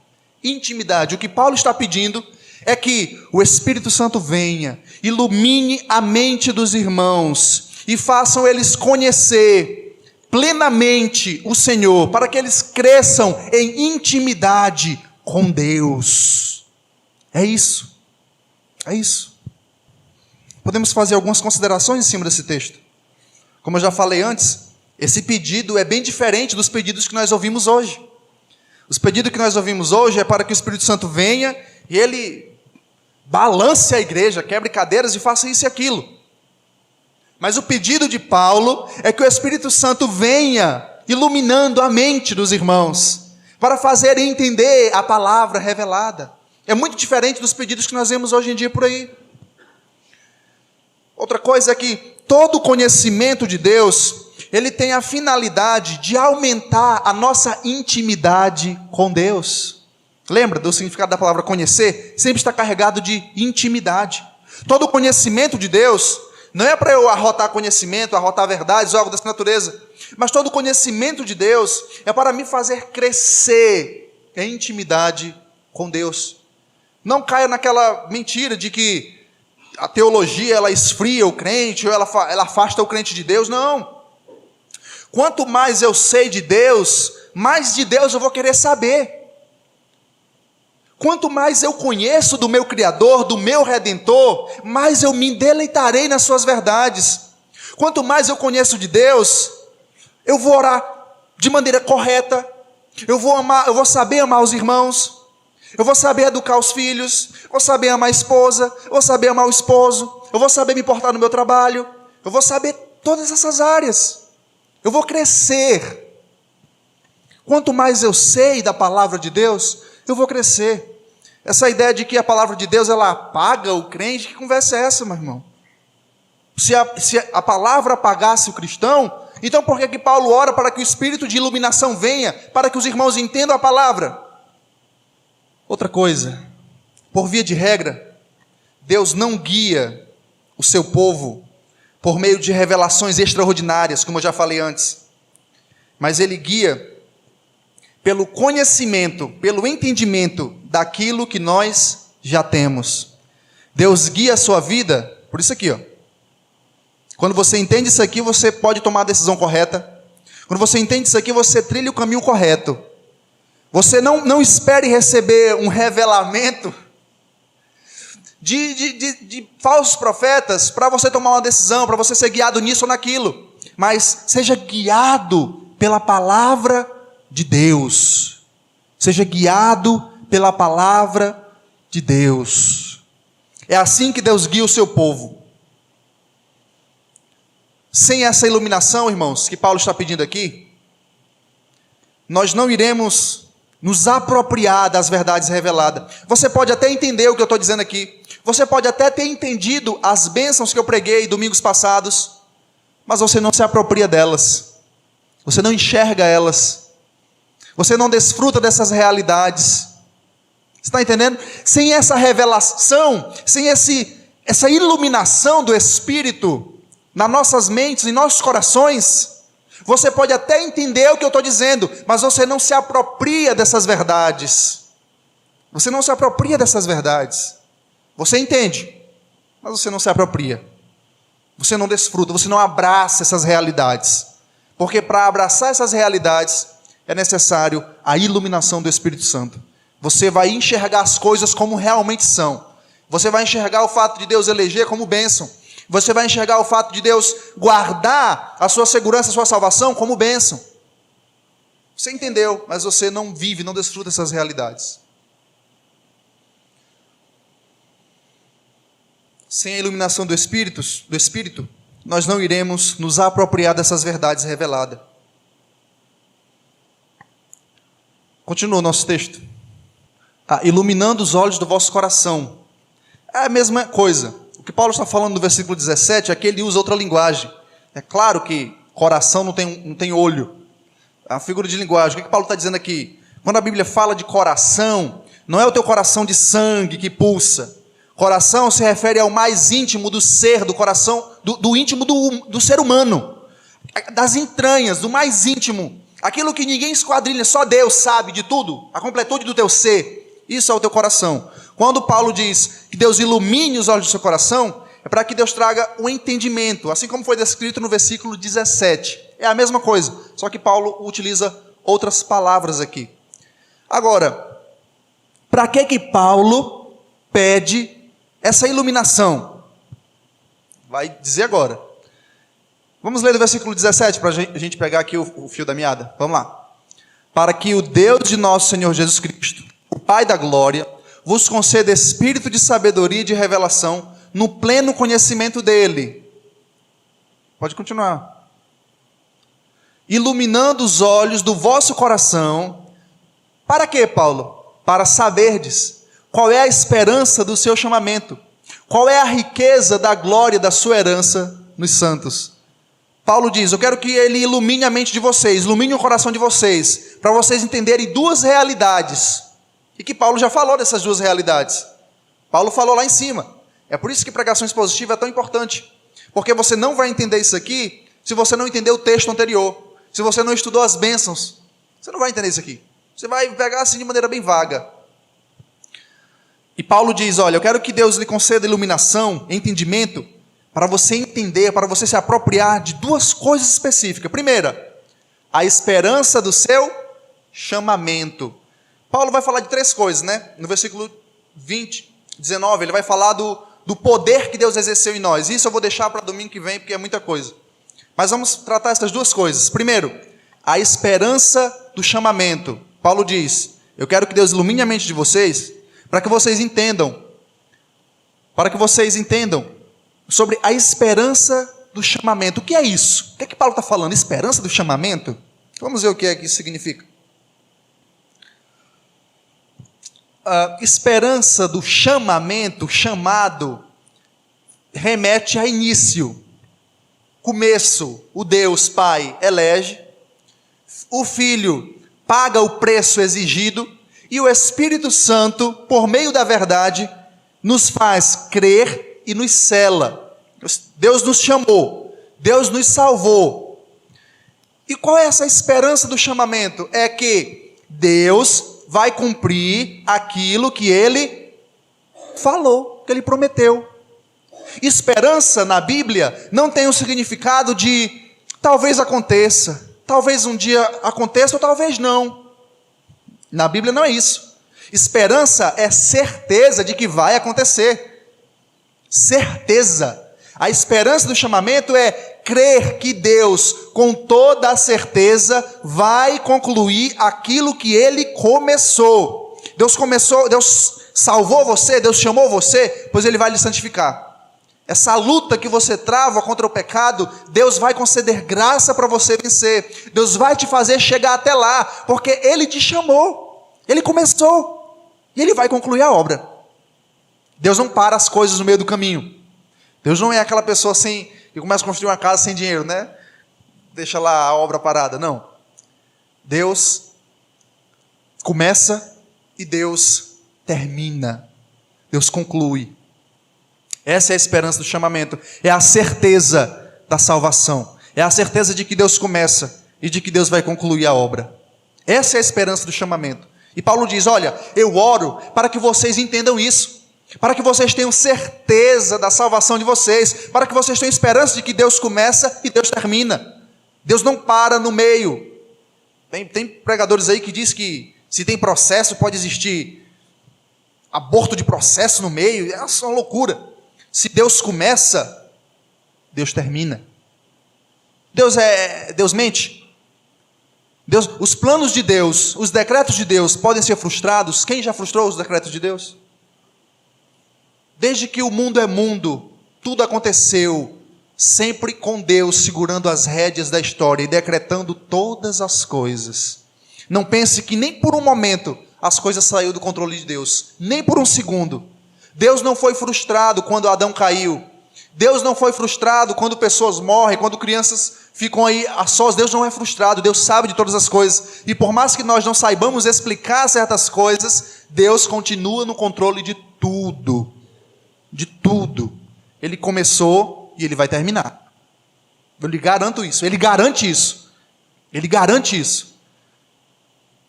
Intimidade. O que Paulo está pedindo é que o Espírito Santo venha, ilumine a mente dos irmãos e façam eles conhecer plenamente o Senhor, para que eles cresçam em intimidade com Deus. É isso. É isso. Podemos fazer algumas considerações em cima desse texto. Como eu já falei antes, esse pedido é bem diferente dos pedidos que nós ouvimos hoje. Os pedidos que nós ouvimos hoje é para que o Espírito Santo venha e ele balance a igreja, quebre cadeiras e faça isso e aquilo. Mas o pedido de Paulo é que o Espírito Santo venha iluminando a mente dos irmãos, para fazer entender a palavra revelada. É muito diferente dos pedidos que nós vemos hoje em dia por aí. Outra coisa é que todo conhecimento de Deus, ele tem a finalidade de aumentar a nossa intimidade com Deus. Lembra do significado da palavra conhecer? Sempre está carregado de intimidade. Todo conhecimento de Deus não é para eu arrotar conhecimento, arrotar verdades ou algo dessa natureza, mas todo conhecimento de Deus é para me fazer crescer em intimidade com Deus. Não caia naquela mentira de que a teologia ela esfria o crente ou ela afasta o crente de Deus. Não. Quanto mais eu sei de Deus, mais de Deus eu vou querer saber. Quanto mais eu conheço do meu Criador, do meu Redentor, mais eu me deleitarei nas suas verdades. Quanto mais eu conheço de Deus, eu vou orar de maneira correta, eu vou saber amar os irmãos, eu vou saber educar os filhos, eu vou saber amar a esposa, eu vou saber amar o esposo, eu vou saber me portar no meu trabalho, eu vou saber todas essas áreas, eu vou crescer. Quanto mais eu sei da palavra de Deus, eu vou crescer. Essa ideia de que a palavra de Deus ela apaga o crente, que conversa é essa, meu irmão? Se a palavra apagasse o cristão, então por que Paulo ora para que o espírito de iluminação venha, para que os irmãos entendam a palavra? Outra coisa, por via de regra, Deus não guia o seu povo por meio de revelações extraordinárias, como eu já falei antes, mas Ele guia pelo conhecimento, pelo entendimento daquilo que nós já temos. Deus guia a sua vida por isso aqui, ó. Quando você entende isso aqui, você pode tomar a decisão correta, Quando você entende isso aqui, você trilha o caminho correto. Você não espere receber um revelamento de falsos profetas para você tomar uma decisão, para você ser guiado nisso ou naquilo. Mas seja guiado pela palavra de Deus. Seja guiado pela palavra de Deus. É assim que Deus guia o seu povo. Sem essa iluminação, irmãos, que Paulo está pedindo aqui, nós não iremos nos apropriar das verdades reveladas. Você pode até entender o que eu estou dizendo aqui. Você pode até ter entendido as bênçãos que eu preguei domingos passados, mas você não se apropria delas. Você não enxerga elas. Você não desfruta dessas realidades. Você está entendendo? Sem essa revelação, sem essa iluminação do Espírito nas nossas mentes, em nossos corações, você pode até entender o que eu estou dizendo, mas você não se apropria dessas verdades. Você não se apropria dessas verdades. Você entende, mas você não se apropria. Você não desfruta, você não abraça essas realidades. Porque para abraçar essas realidades, é necessário a iluminação do Espírito Santo. Você vai enxergar as coisas como realmente são. Você vai enxergar o fato de Deus eleger como bênção. Você vai enxergar o fato de Deus guardar a sua segurança, a sua salvação como bênção. Você entendeu, mas você não vive, não desfruta essas realidades. Sem a iluminação do Espírito, nós não iremos nos apropriar dessas verdades reveladas. Continua o nosso texto. Iluminando os olhos do vosso coração. É a mesma coisa. O que Paulo está falando no versículo 17 é que ele usa outra linguagem. É claro que coração não tem olho. É uma figura de linguagem. O que Paulo está dizendo aqui? Quando a Bíblia fala de coração, não é o teu coração de sangue que pulsa. Coração se refere ao mais íntimo do ser, do coração, do íntimo do ser humano. Das entranhas, do mais íntimo. Aquilo que ninguém esquadrilha, só Deus sabe de tudo. A completude do teu ser. Isso é o teu coração. Quando Paulo diz que Deus ilumine os olhos do seu coração, é para que Deus traga um entendimento, assim como foi descrito no versículo 17. É a mesma coisa, só que Paulo utiliza outras palavras aqui. Agora, para que Paulo pede essa iluminação? Vai dizer agora. Vamos ler do versículo 17 para a gente pegar aqui o fio da meada. Vamos lá. Para que o Deus de nosso Senhor Jesus Cristo, o Pai da glória, vos conceda espírito de sabedoria e de revelação no pleno conhecimento dele. Pode continuar. Iluminando os olhos do vosso coração. Para quê, Paulo? Para saberdes qual é a esperança do seu chamamento, qual é a riqueza da glória da sua herança nos santos. Paulo diz, eu quero que ele ilumine a mente de vocês, ilumine o coração de vocês, para vocês entenderem duas realidades. E que Paulo já falou dessas duas realidades. Paulo falou lá em cima. É por isso que pregação expositiva é tão importante. Porque você não vai entender isso aqui se você não entender o texto anterior. Se você não estudou as bênçãos, você não vai entender isso aqui. Você vai pegar assim de maneira bem vaga. E Paulo diz, olha, eu quero que Deus lhe conceda iluminação, entendimento, para você entender, para você se apropriar de duas coisas específicas. Primeira, a esperança do seu chamamento. Paulo vai falar de três coisas, né? No versículo 19, ele vai falar do poder que Deus exerceu em nós. Isso eu vou deixar para domingo que vem, porque é muita coisa. Mas vamos tratar essas duas coisas. Primeiro, a esperança do chamamento. Paulo diz, eu quero que Deus ilumine a mente de vocês, para que vocês entendam sobre a esperança do chamamento. O que é isso? O que é que Paulo está falando? Esperança do chamamento? Vamos ver o que é que isso significa. Esperança do chamamento, chamado, remete a início, começo. O Deus Pai elege, o Filho paga o preço exigido, e o Espírito Santo, por meio da verdade, nos faz crer e nos sela. Deus nos chamou, Deus nos salvou. E qual é essa esperança do chamamento? É que Deus vai cumprir aquilo que Ele falou, que Ele prometeu. Esperança na Bíblia não tem o significado de talvez aconteça, talvez um dia aconteça ou talvez não. Na Bíblia não é isso. Esperança é certeza de que vai acontecer. Certeza. A esperança do chamamento é crer que Deus, com toda a certeza, vai concluir aquilo que Ele começou. Deus salvou você, Deus chamou você, pois Ele vai lhe santificar. Essa luta que você trava contra o pecado, Deus vai conceder graça para você vencer. Deus vai te fazer chegar até lá, porque Ele te chamou. Ele começou. E Ele vai concluir a obra. Deus não para as coisas no meio do caminho. Deus não é aquela pessoa assim, que começa a construir uma casa sem dinheiro, né? Deixa lá a obra parada. Não. Deus começa e Deus termina. Deus conclui. Essa é a esperança do chamamento, é a certeza da salvação, é a certeza de que Deus começa e de que Deus vai concluir a obra. Essa é a esperança do chamamento. E Paulo diz, olha, eu oro para que vocês entendam isso, para que vocês tenham certeza da salvação de vocês, para que vocês tenham esperança de que Deus começa e Deus termina. Deus não para no meio. Tem pregadores aí que diz que se tem processo pode existir aborto de processo no meio, é uma loucura. Se Deus começa, Deus termina. Deus mente? Os planos de Deus, os decretos de Deus podem ser frustrados? Quem já frustrou os decretos de Deus? Desde que o mundo é mundo, tudo aconteceu, sempre com Deus segurando as rédeas da história e decretando todas as coisas. Não pense que nem por um momento as coisas saíram do controle de Deus, nem por um segundo. Deus não foi frustrado quando Adão caiu. Deus não foi frustrado quando pessoas morrem, quando crianças ficam aí a sós. Deus não é frustrado, Deus sabe de todas as coisas. E por mais que nós não saibamos explicar certas coisas, Deus continua no controle de tudo. De tudo. Ele começou e Ele vai terminar. Eu lhe garanto isso, Ele garante isso. Ele garante isso.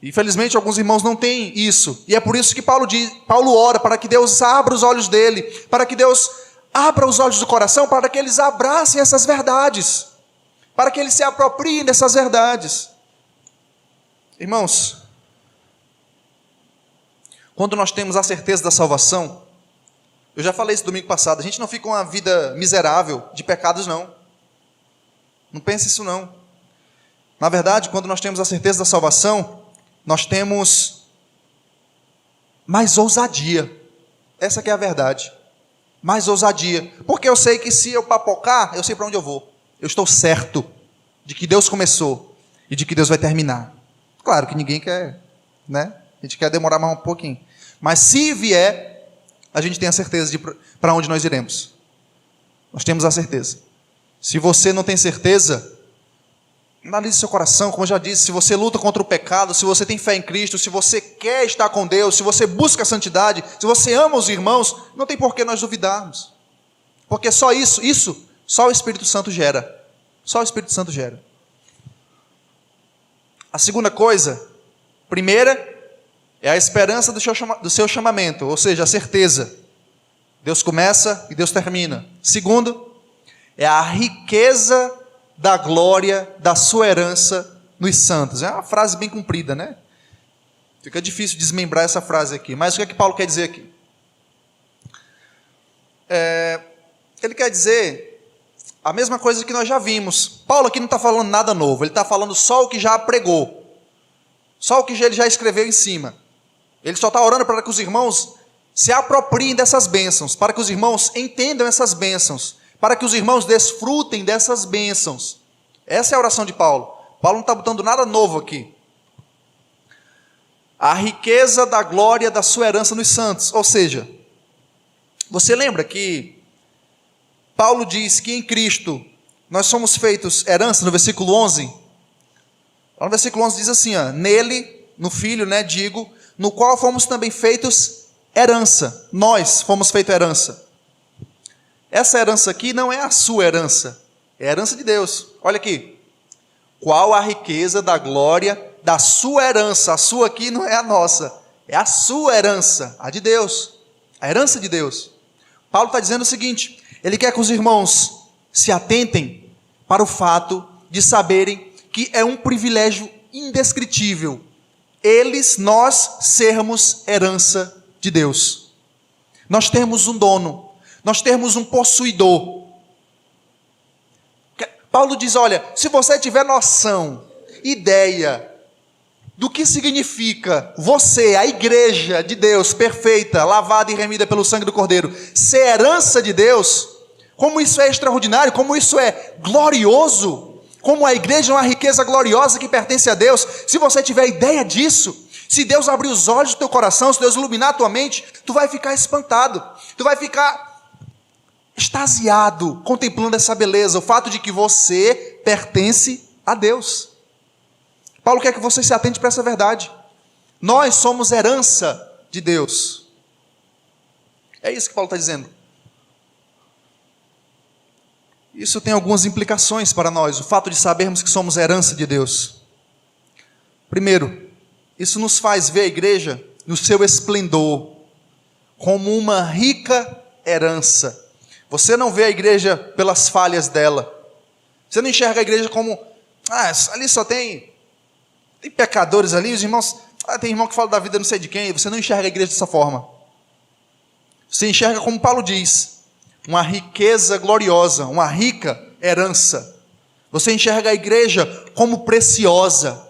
Infelizmente, alguns irmãos não têm isso. E é por isso que Paulo ora para que Deus abra os olhos dele, para que Deus abra os olhos do coração, para que eles abracem essas verdades, para que eles se apropriem dessas verdades. Irmãos, quando nós temos a certeza da salvação, eu já falei isso domingo passado, a gente não fica uma vida miserável de pecados, não. Não pense isso, não. Na verdade, quando nós temos a certeza da salvação, nós temos mais ousadia. Essa que é a verdade. Mais ousadia. Porque eu sei que se eu papocar, eu sei para onde eu vou. Eu estou certo de que Deus começou e de que Deus vai terminar. Claro que ninguém quer, né? A gente quer demorar mais um pouquinho. Mas se vier, a gente tem a certeza de para onde nós iremos. Nós temos a certeza. Se você não tem certeza, analise seu coração, como eu já disse, se você luta contra o pecado, se você tem fé em Cristo, se você quer estar com Deus, se você busca a santidade, se você ama os irmãos, não tem por que nós duvidarmos. Porque só só o Espírito Santo gera. Só o Espírito Santo gera. A segunda coisa, primeira, é a esperança do seu chamamento, ou seja, a certeza. Deus começa e Deus termina. Segundo, é a riqueza da glória da sua herança nos santos. É uma frase bem comprida, né? Fica difícil desmembrar essa frase aqui. Mas o que é que Paulo quer dizer aqui? Ele quer dizer a mesma coisa que nós já vimos. Paulo aqui não está falando nada novo. Ele está falando só o que já pregou. Só o que ele já escreveu em cima. Ele só está orando para que os irmãos se apropriem dessas bênçãos. Para que os irmãos entendam essas bênçãos. Para que os irmãos desfrutem dessas bênçãos. Essa é a oração de Paulo. Paulo não está botando nada novo aqui. A riqueza da glória da sua herança nos santos. Ou seja, você lembra que Paulo diz que em Cristo nós somos feitos herança, no versículo 11? Lá no versículo 11 diz assim, nele, no Filho, digo, no qual fomos também feitos herança. Nós fomos feitos herança. Essa herança aqui não é a sua herança, é a herança de Deus. Olha aqui. Qual a riqueza da glória da sua herança? A sua aqui não é a nossa, é a sua herança, a de Deus, a herança de Deus. Paulo está dizendo o seguinte, ele quer que os irmãos se atentem para o fato de saberem que é um privilégio indescritível. Nós sermos herança de Deus. Nós temos um dono, nós temos um possuidor. Paulo diz, olha, se você tiver noção, ideia do que significa você, a igreja de Deus, perfeita, lavada e remida pelo sangue do Cordeiro, ser herança de Deus, como isso é extraordinário, como isso é glorioso, como a igreja é uma riqueza gloriosa que pertence a Deus. Se você tiver ideia disso, se Deus abrir os olhos do teu coração, se Deus iluminar a tua mente, tu vai ficar espantado, tu vai ficar extasiado, contemplando essa beleza, o fato de que você pertence a Deus. Paulo quer que você se atente para essa verdade. Nós somos herança de Deus. É isso que Paulo está dizendo. Isso tem algumas implicações para nós, o fato de sabermos que somos herança de Deus. Primeiro, isso nos faz ver a igreja no seu esplendor, como uma rica herança. Você não vê a igreja pelas falhas dela. Você não enxerga a igreja como, ali só tem pecadores ali, os irmãos, tem irmão que fala da vida não sei de quem. Você não enxerga a igreja dessa forma. Você enxerga, como Paulo diz, uma riqueza gloriosa, uma rica herança. Você enxerga a igreja como preciosa.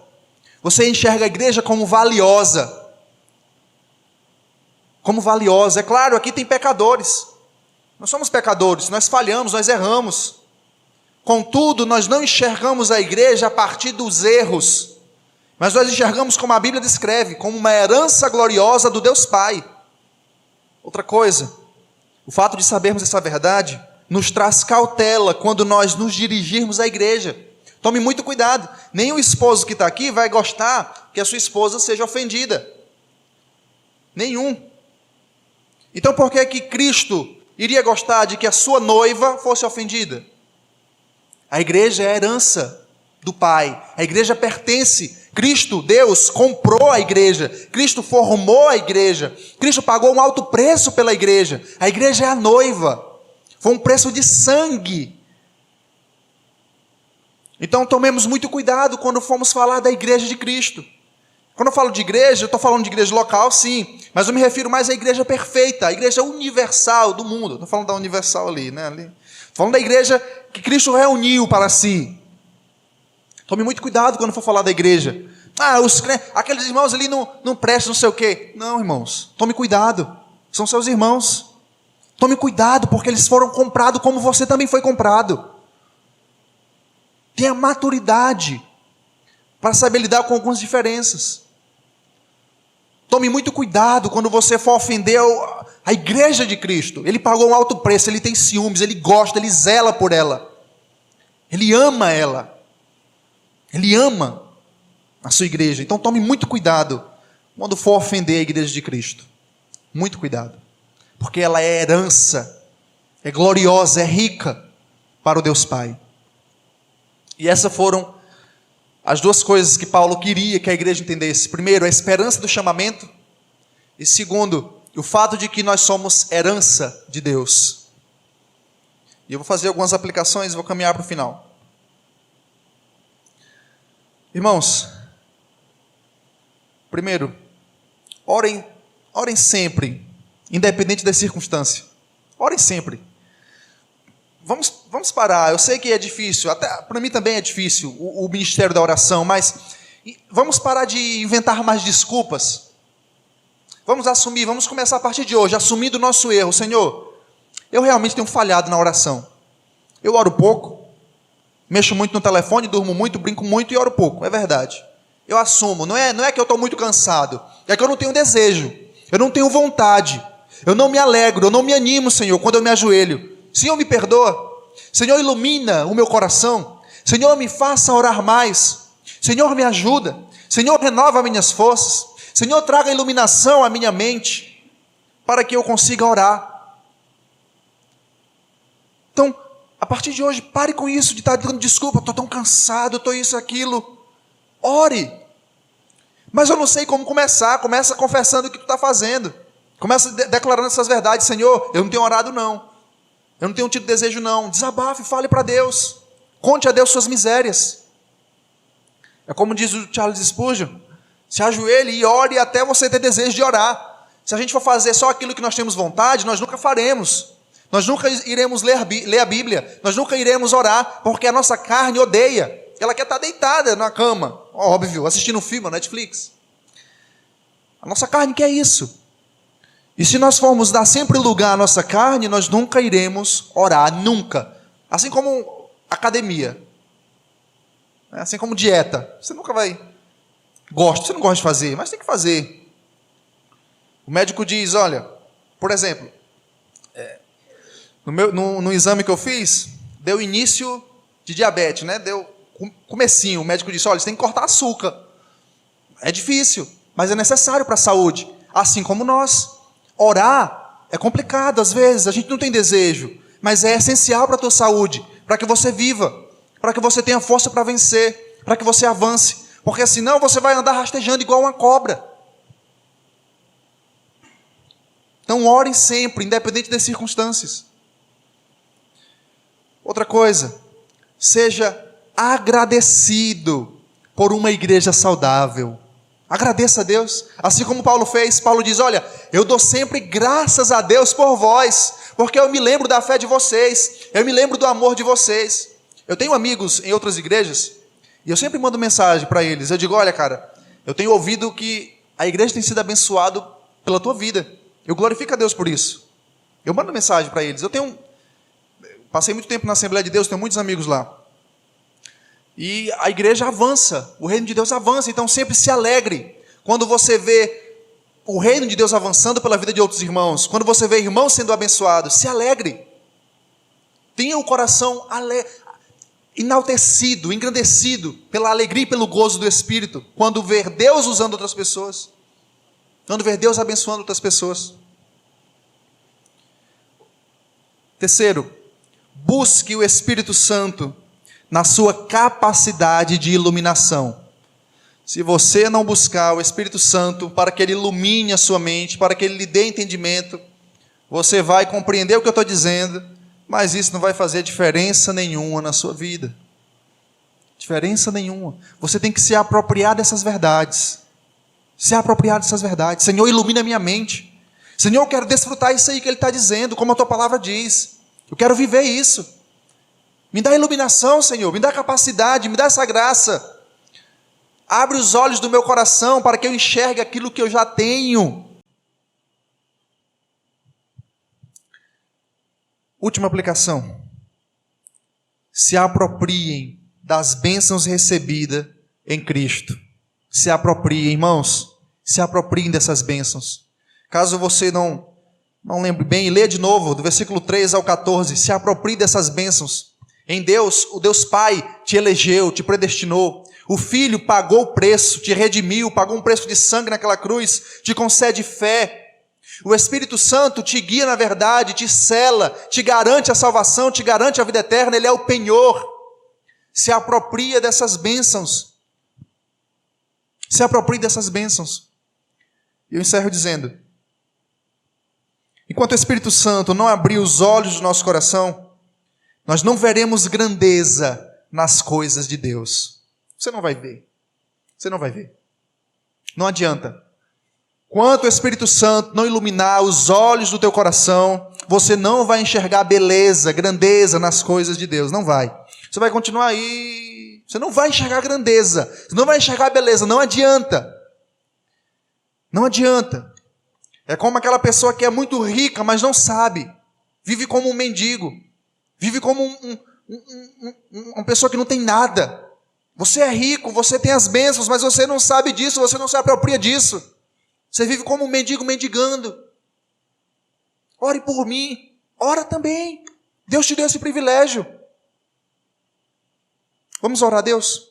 Você enxerga a igreja como valiosa. Como valiosa. É claro, aqui tem pecadores. Nós somos pecadores, nós falhamos, nós erramos. Contudo, nós não enxergamos a igreja a partir dos erros, mas nós enxergamos, como a Bíblia descreve, como uma herança gloriosa do Deus Pai. Outra coisa, o fato de sabermos essa verdade nos traz cautela quando nós nos dirigirmos à igreja. Tome muito cuidado. Nenhum esposo que está aqui vai gostar que a sua esposa seja ofendida. Nenhum. Então por que que Cristo iria gostar de que a sua noiva fosse ofendida? A igreja é a herança do Pai. A igreja pertence. Cristo, Deus, comprou a igreja. Cristo formou a igreja. Cristo pagou um alto preço pela igreja. A igreja é a noiva. Foi um preço de sangue. Então tomemos muito cuidado quando formos falar da igreja de Cristo. Quando eu falo de igreja, eu estou falando de igreja local, sim, mas eu me refiro mais à igreja perfeita, à igreja universal do mundo. Estou falando da universal ali, né? Estou falando da igreja que Cristo reuniu para si. Tome muito cuidado quando for falar da igreja. Aqueles irmãos ali não prestam, não sei o quê. Não, irmãos, tome cuidado. São seus irmãos. Tome cuidado, porque eles foram comprados como você também foi comprado. Tenha maturidade para saber lidar com algumas diferenças. Tome muito cuidado quando você for ofender a igreja de Cristo. Ele pagou um alto preço, ele tem ciúmes, ele gosta, ele zela por ela. Ele ama ela. Ele ama a sua igreja. Então tome muito cuidado quando for ofender a igreja de Cristo. Muito cuidado. Porque ela é herança, é gloriosa, é rica para o Deus Pai. E essas foram as duas coisas que Paulo queria que a igreja entendesse. Primeiro, a esperança do chamamento. E segundo, o fato de que nós somos herança de Deus. E eu vou fazer algumas aplicações e vou caminhar para o final. Irmãos, primeiro, orem sempre, independente da circunstância. Orem sempre. Vamos parar. Eu sei que é difícil, até para mim também é difícil o ministério da oração, mas vamos parar de inventar mais desculpas. Vamos começar a partir de hoje, assumindo o nosso erro. Senhor, eu realmente tenho falhado na oração. Eu oro pouco, mexo muito no telefone, durmo muito, brinco muito e oro pouco. É verdade. Eu assumo. Não é que eu estou muito cansado. É que eu não tenho desejo. Eu não tenho vontade. Eu não me alegro. Eu não me animo, Senhor, quando eu me ajoelho. Senhor, me perdoa. Senhor, ilumina o meu coração. Senhor, me faça orar mais. Senhor, me ajuda. Senhor, renova minhas forças. Senhor, traga iluminação à minha mente para que eu consiga orar. Então, a partir de hoje, pare com isso de estar dando desculpa. Estou tão cansado, estou isso, aquilo. Ore. Mas eu não sei como começar. Começa confessando o que tu está fazendo. Começa declarando essas verdades. Senhor, eu não tenho orado não. Eu não tenho tido desejo não. Desabafe, fale para Deus. Conte a Deus suas misérias. É como diz o Charles Spurgeon, se ajoelhe e ore até você ter desejo de orar. Se a gente for fazer só aquilo que nós temos vontade, nós nunca faremos. Nós nunca iremos ler a Bíblia, nós nunca iremos orar, porque a nossa carne odeia. Ela quer estar deitada na cama, óbvio, assistindo um filme, Netflix. A nossa carne quer isso. E se nós formos dar sempre lugar à nossa carne, nós nunca iremos orar, nunca. Assim como academia, assim como dieta. Você nunca vai... Você não gosta de fazer, mas tem que fazer. O médico diz, olha, por exemplo, no exame que eu fiz, deu início de diabetes, né? Deu comecinho. O médico disse, olha, você tem que cortar açúcar. É difícil, mas é necessário para a saúde. Assim como nós. Orar é complicado às vezes, a gente não tem desejo, mas é essencial para a tua saúde, para que você viva, para que você tenha força para vencer, para que você avance, porque senão você vai andar rastejando igual uma cobra. Então orem sempre, independente das circunstâncias. Outra coisa, seja agradecido por uma igreja saudável. Agradeça a Deus, assim como Paulo fez. Paulo diz, olha, eu dou sempre graças a Deus por vós, porque eu me lembro da fé de vocês, eu me lembro do amor de vocês. Eu tenho amigos em outras igrejas, e eu sempre mando mensagem para eles. Eu digo, olha cara, eu tenho ouvido que a igreja tem sido abençoada pela tua vida. Eu glorifico a Deus por isso. Eu mando mensagem para eles. Passei muito tempo na Assembleia de Deus, tenho muitos amigos lá. E a igreja avança, o reino de Deus avança, então sempre se alegre. Quando você vê o reino de Deus avançando pela vida de outros irmãos, quando você vê irmãos sendo abençoados, se alegre. Tenha o coração enaltecido, engrandecido pela alegria e pelo gozo do Espírito, quando ver Deus usando outras pessoas, quando ver Deus abençoando outras pessoas. Terceiro, busque o Espírito Santo na sua capacidade de iluminação. Se você não buscar o Espírito Santo para que ele ilumine a sua mente, para que ele lhe dê entendimento, você vai compreender o que eu estou dizendo, mas isso não vai fazer diferença nenhuma na sua vida. Diferença nenhuma. Você tem que se apropriar dessas verdades. Se apropriar dessas verdades. Senhor, ilumina a minha mente. Senhor, eu quero desfrutar isso aí que ele está dizendo, como a tua palavra diz. Eu quero viver isso. Me dá iluminação, Senhor, me dá capacidade, me dá essa graça. Abre os olhos do meu coração para que eu enxergue aquilo que eu já tenho. Última aplicação. Se apropriem das bênçãos recebidas em Cristo. Se apropriem, irmãos. Se apropriem dessas bênçãos. Caso você não lembre bem, lê de novo, do versículo 3 ao 14. Se aproprie dessas bênçãos. Em Deus, o Deus Pai te elegeu, te predestinou. O Filho pagou o preço, te redimiu, pagou um preço de sangue naquela cruz, te concede fé. O Espírito Santo te guia na verdade, te sela, te garante a salvação, te garante a vida eterna, Ele é o penhor. Se apropria dessas bênçãos. Se aproprie dessas bênçãos. E eu encerro dizendo, enquanto o Espírito Santo não abrir os olhos do nosso coração, nós não veremos grandeza nas coisas de Deus. Você não vai ver. Você não vai ver. Não adianta. Quanto o Espírito Santo não iluminar os olhos do teu coração, você não vai enxergar beleza, grandeza nas coisas de Deus. Não vai. Você vai continuar aí. Você não vai enxergar grandeza. Você não vai enxergar beleza. Não adianta. Não adianta. É como aquela pessoa que é muito rica, mas não sabe. Vive como um mendigo. Vive como uma pessoa que não tem nada. Você é rico, você tem as bênçãos, mas você não sabe disso, você não se apropria disso. Você vive como um mendigo mendigando. Ore por mim, ora também. Deus te deu esse privilégio. Vamos orar a Deus?